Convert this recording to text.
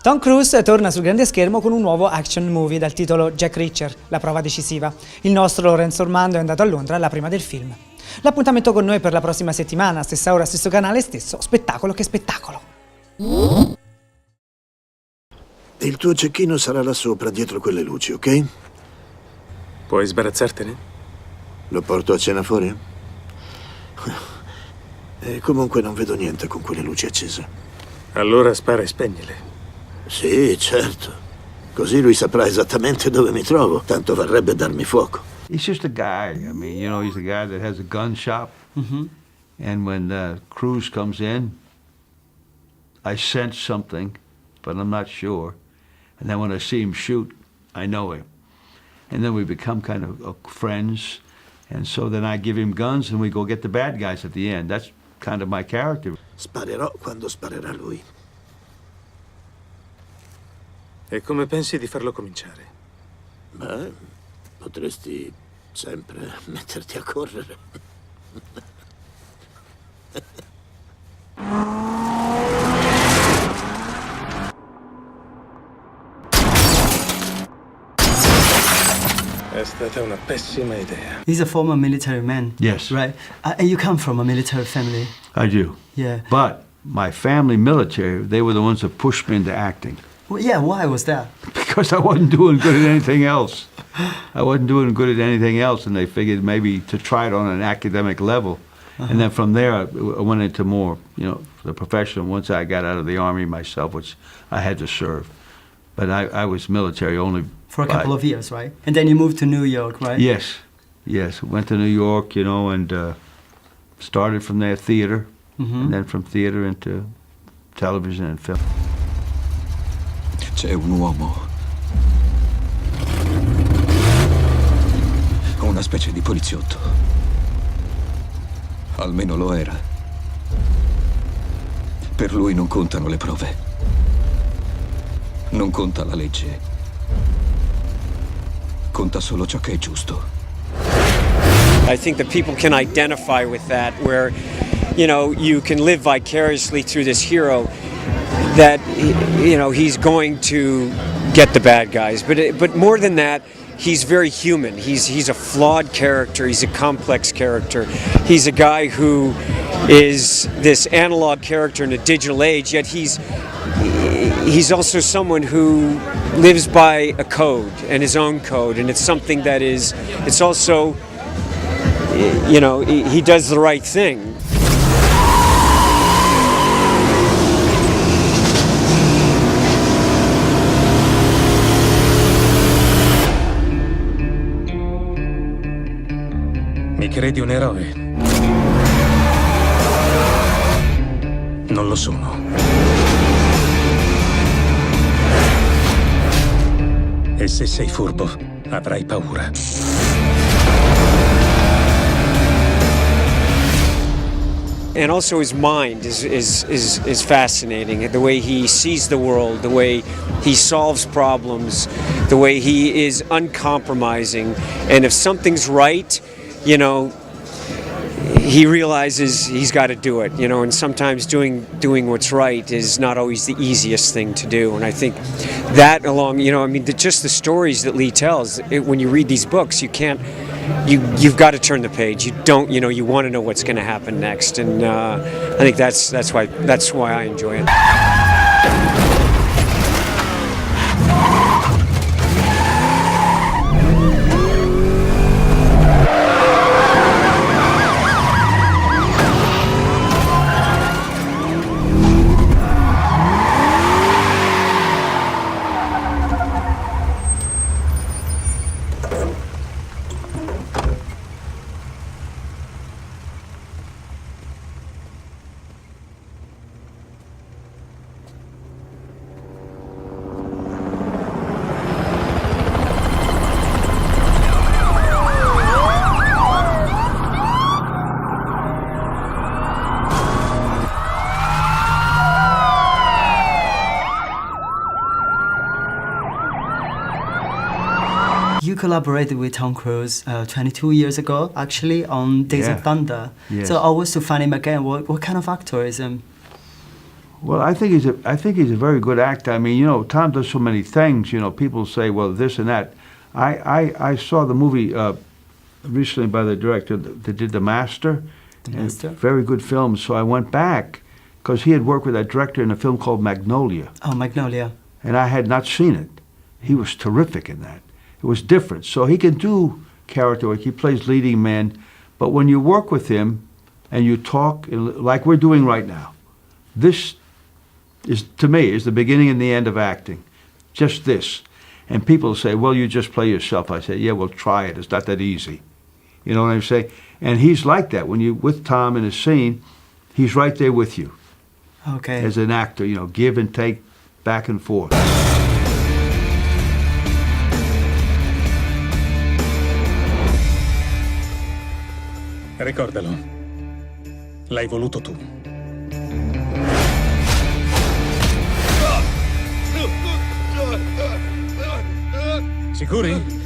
Tom Cruise torna sul grande schermo con un nuovo action movie dal titolo Jack Reacher, la prova decisiva. Il nostro Lorenzo Ormando è andato a Londra alla prima del film. L'appuntamento con noi per la prossima settimana, stessa ora, stesso canale, stesso spettacolo che spettacolo. Il tuo cecchino sarà là sopra, dietro quelle luci, ok? Puoi sbarazzartene? Lo porto a cena fuori? E comunque non vedo niente con quelle luci accese. Allora spara e spegnile. Sì, certo. Così lui saprà esattamente dove mi trovo. Tanto varrebbe darmi fuoco. He's just a guy. I mean, you know, he's a guy that has a gun shop. And when Cruise comes in, I sense something, but I'm not sure. And then when I see him shoot, I know him. And then we become kind of friends. And so then I give him guns and we go get the bad guys at the end. That's kind of my character. Sparerò quando sparerà lui. E come pensi di farlo cominciare? Beh, potresti sempre metterti a correre. È stata una pessima idea. He's a former military man. Yes. Right? And you come from a military family. I do. Yeah. But my family military, they were the ones that pushed me into acting. Well, yeah, why was that? Because I wasn't doing good at anything else. I wasn't doing good at anything else, and they figured maybe to try it on an academic level. And then from there, I went into more, you know, the professional once I got out of the Army myself, which I had to serve. But I was military only. For a couple of years, right? And then you moved to New York, right? Yes, yes. Went to New York, you know, and started from there theater, and then from theater into television and film. C'è un uomo. Una specie di poliziotto. Almeno lo era. Per lui non contano le prove. Non conta la legge. Conta solo ciò che è giusto. I think that people can identify with that, where, you know, you can live vicariously through this hero that, you know, he's going to get the bad guys. But more than that, he's very human. He's a flawed character. He's a complex character. He's a guy who is this analog character in a digital age, yet he's also someone who lives by a code and his own code, and it's something that is, it's also, you know, he does the right thing. Mi credi un eroe? Non lo sono. E se sei furbo, avrai paura. And also his mind is fascinating. The way he sees the world, the way he solves problems, the way he is uncompromising. And if something's right, you know, he realizes he's got to do it, you know, and sometimes doing what's right is not always the easiest thing to do. And I think that along, you know, I mean, just the stories that Lee tells, when you read these books, you can't, you've got to turn the page. You don't, you know, you want to know what's going to happen next. And I think that's why I enjoy it. You collaborated with Tom Cruise 22 years ago, actually, on Days of Thunder. Yes. So I was to find him again. What kind of actor is him? Well, I think he's a very good actor. I mean, Tom does so many things. People say, well, this and that. I saw the movie recently by the director that did The Master. Very good film. So I went back because he had worked with that director in a film called Magnolia. Oh, Magnolia. And I had not seen it. He was terrific in that. It was different. So he can do character work. He plays leading man. But when you work with him and you talk like we're doing right now, this is, to me, is the beginning and the end of acting. Just this. And people say, well, you just play yourself. I say, yeah, well, try it. It's not that easy. You know what I'm saying? And he's like that. When you're with Tom in a scene, he's right there with you. Okay. As an actor, give and take, back and forth. Ricordalo. L'hai voluto tu. Sicuri?